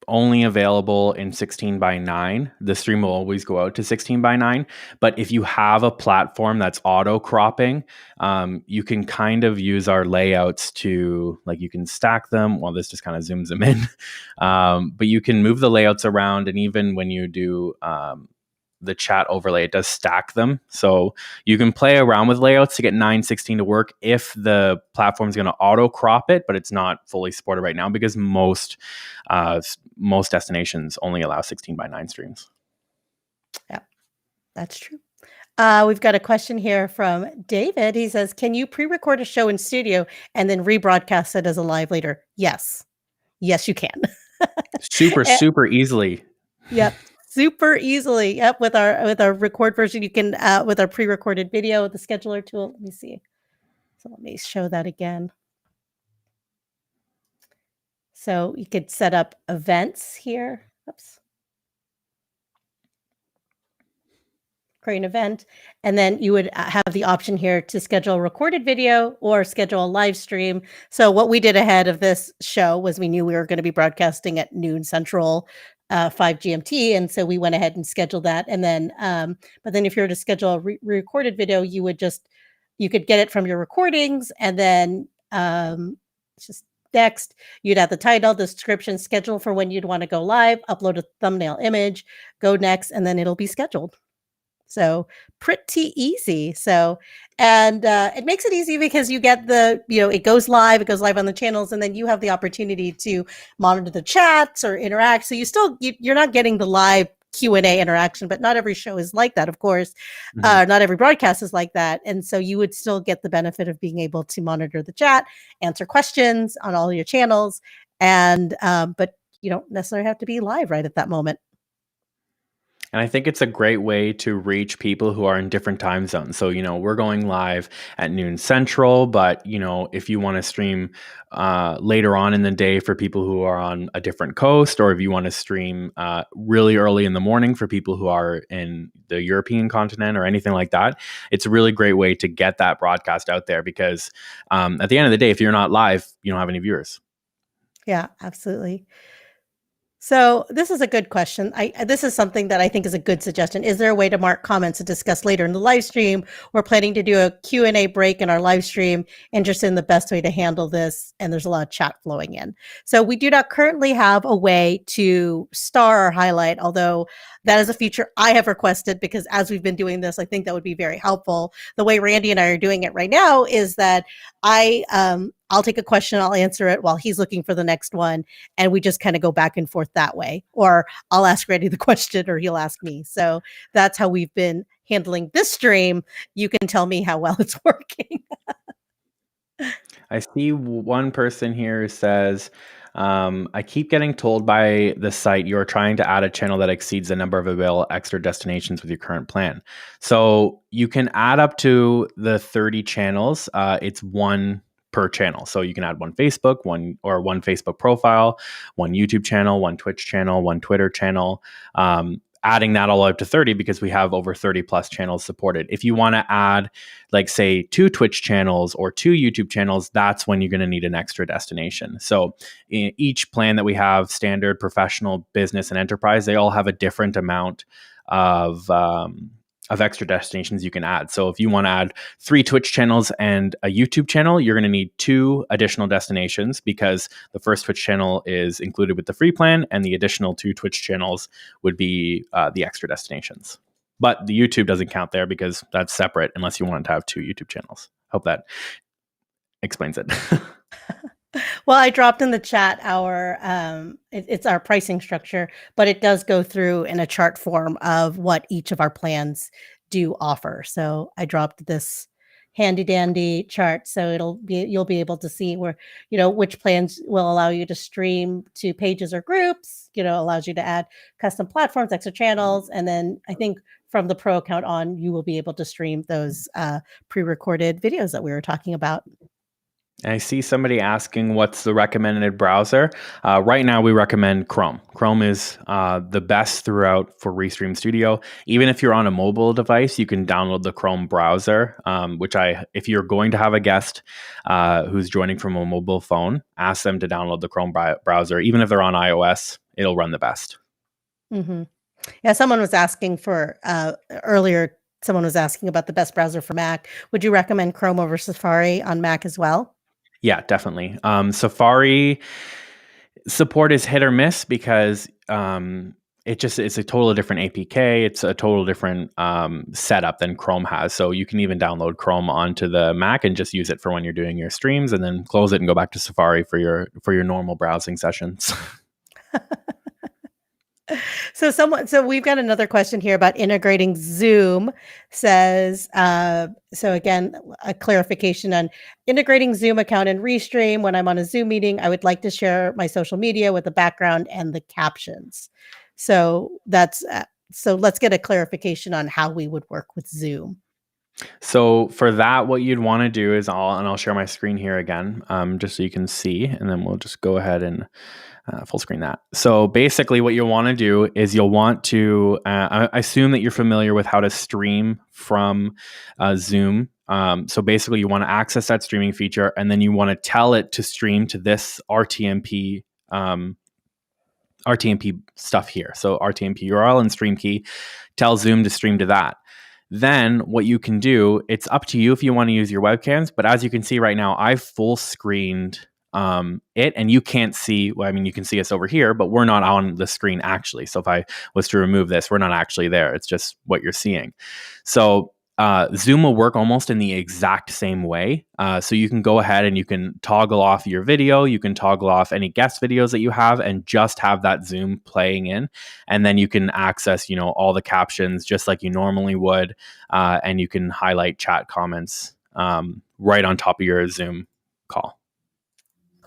only available in 16:9. The stream will always go out to 16:9. But if you have a platform that's auto cropping, you can kind of use our layouts to, like, you can stack them. Well, this just kind of zooms them in. But you can move the layouts around. And even when you do the chat overlay, it does stack them. So you can play around with layouts to get 9:16 to work if the platform is going to auto crop it, but it's not fully supported right now because most destinations only allow 16:9 streams. Yeah, that's true. We've got a question here from David. He says, can you pre-record a show in studio and then rebroadcast it as a live later? Yes. Yes, you can. super easily. Yep. Super easily. Yep. With our record version, you can, with our pre-recorded video, the scheduler tool. Let me see. So let me show that again. So you could set up events here. Oops. Create an event. And then you would have the option here to schedule a recorded video or schedule a live stream. So what we did ahead of this show was we knew we were going to be broadcasting at noon Central, 5 GMT. And so we went ahead and scheduled that. And then, but then if you were to schedule a recorded video, you could get it from your recordings. And then just next, you'd have the title, the description, schedule for when you'd want to go live, upload a thumbnail image, go next, and then it'll be scheduled. So pretty easy. So, and it makes it easy because you get it goes live on the channels, and then you have the opportunity to monitor the chats or interact. So you're not getting the live Q&A interaction, but not every show is like that, of course. Mm-hmm. Not every broadcast is like that. And so you would still get the benefit of being able to monitor the chat, answer questions on all your channels. And, but you don't necessarily have to be live right at that moment. And I think it's a great way to reach people who are in different time zones. So, we're going live at noon central, but, if you want to stream later on in the day for people who are on a different coast, or if you want to stream really early in the morning for people who are in the European continent or anything like that, it's a really great way to get that broadcast out there because at the end of the day, if you're not live, you don't have any viewers. Yeah, absolutely. So this is a good question. This is something that I think is a good suggestion. Is there a way to mark comments to discuss later in the live stream? We're planning to do a Q&A break in our live stream. Interested in the best way to handle this. And there's a lot of chat flowing in. So we do not currently have a way to star or highlight, although that is a feature I have requested because as we've been doing this, I think that would be very helpful. The way Randy and I are doing it right now is that I'll take a question, I'll answer it while he's looking for the next one. And we just kind of go back and forth that way. Or I'll ask Randy the question or he'll ask me. So that's how we've been handling this stream. You can tell me how well it's working. I see one person here who says, I keep getting told by the site you're trying to add a channel that exceeds the number of available extra destinations with your current plan. So you can add up to the 30 channels. It's one per channel. So you can add one Facebook, one Facebook profile, one YouTube channel, one Twitch channel, one Twitter channel. Adding that all up to 30 because we have over 30 plus channels supported. If you want to add, like, say, 2 Twitch channels or 2 YouTube channels, that's when you're going to need an extra destination. So in each plan that we have, standard, professional, business, and enterprise, they all have a different amount of extra destinations you can add. So if you want to add 3 Twitch channels and a YouTube channel, you're going to need 2 additional destinations because the first Twitch channel is included with the free plan and the additional 2 Twitch channels would be the extra destinations. But the YouTube doesn't count there because that's separate unless you want to have 2 YouTube channels. Hope that explains it. Well, I dropped in the chat it's our pricing structure, but it does go through in a chart form of what each of our plans do offer. So I dropped this handy dandy chart. So you'll be able to see where, which plans will allow you to stream to pages or groups, allows you to add custom platforms, extra channels. And then I think from the pro account on, you will be able to stream those pre-recorded videos that we were talking about. I see somebody asking what's the recommended browser. Right now, we recommend Chrome. Chrome is the best throughout for Restream Studio. Even if you're on a mobile device, you can download the Chrome browser, if you're going to have a guest who's joining from a mobile phone, ask them to download the Chrome browser. Even if they're on iOS, it'll run the best. Mm-hmm. Yeah, someone was asking for earlier, someone was asking about the best browser for Mac. Would you recommend Chrome over Safari on Mac as well? Yeah, definitely. Safari support is hit or miss because it's a totally different APK. It's a total different setup than Chrome has. So you can even download Chrome onto the Mac and just use it for when you're doing your streams, and then close it and go back to Safari for your normal browsing sessions. So we've got another question here about integrating Zoom. Says, so again, a clarification on integrating Zoom account in Restream. When I'm on a Zoom meeting, I would like to share my social media with the background and the captions. So so let's get a clarification on how we would work with Zoom. So for that, what you'd want to do is I'll share my screen here again, just so you can see, and then we'll just go ahead and full screen that. So basically what you'll want to do is you'll want to, I assume that you're familiar with how to stream from Zoom. So basically you want to access that streaming feature, and then you want to tell it to stream to this Rtmp stuff here. So Rtmp URL and stream key, tell Zoom to stream to that. Then what you can do, it's up to you if you want to use your webcams, but as you can see right now, I've full screened it, and you can't see, you can see us over here, but we're not on the screen actually. So if I was to remove this, we're not actually there. It's just what you're seeing. So Zoom will work almost in the exact same way. So you can go ahead and you can toggle off your video. You can toggle off any guest videos that you have and just have that Zoom playing in. And then you can access, all the captions just like you normally would. And you can highlight chat comments right on top of your Zoom call.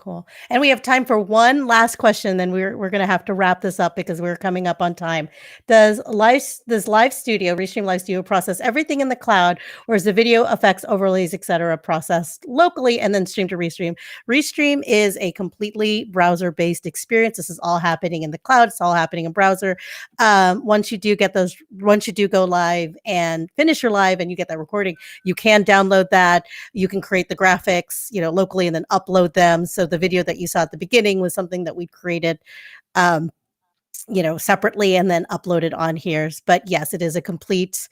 Cool. And we have time for one last question. Then we're going to have to wrap this up because we're coming up on time. Does Live Studio, Restream Live Studio, process everything in the cloud, or is the video effects, overlays, etc., processed locally and then streamed to Restream? Restream is a completely browser-based experience. This is all happening in the cloud. It's all happening in browser. Once you do go live and finish your live and you get that recording, you can download that. You can create the graphics, locally and then upload them. So the video that you saw at the beginning was something that we created, separately and then uploaded on here. But yes, it is a complete,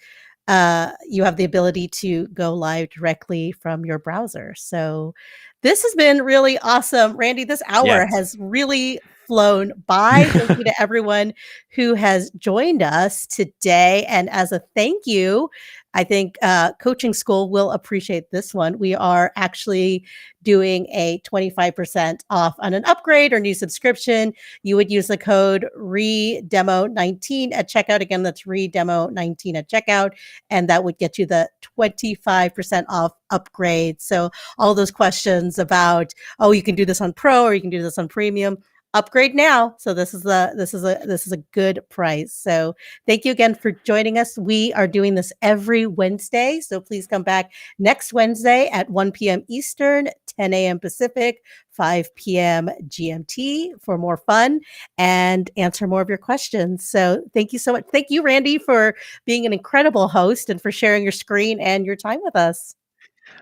you have the ability to go live directly from your browser. So this has been really awesome. Randy, this hour has really flown by. Thank you to everyone who has joined us today. And as a thank you, I think Coaching School will appreciate this one. We are actually doing a 25% off on an upgrade or new subscription. You would use the code REDEMO19 at checkout. Again, that's REDEMO19 at checkout. And that would get you the 25% off upgrade. So all those questions about, you can do this on Pro or you can do this on Premium, upgrade now. So this is a good price. So thank you again for joining us. We are doing this every Wednesday. So please come back next Wednesday at 1 p.m. Eastern, 10 a.m. Pacific, 5 p.m. GMT for more fun and answer more of your questions. So thank you so much. Thank you, Randy, for being an incredible host and for sharing your screen and your time with us.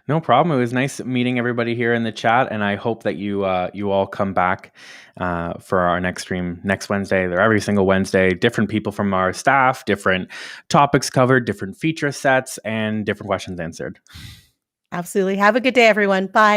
No problem. It was nice meeting everybody here in the chat, and I hope that you all come back for our next stream next Wednesday. They're every single Wednesday. Different people from our staff, different topics covered, different feature sets, and different questions answered. Absolutely. Have a good day, everyone. Bye.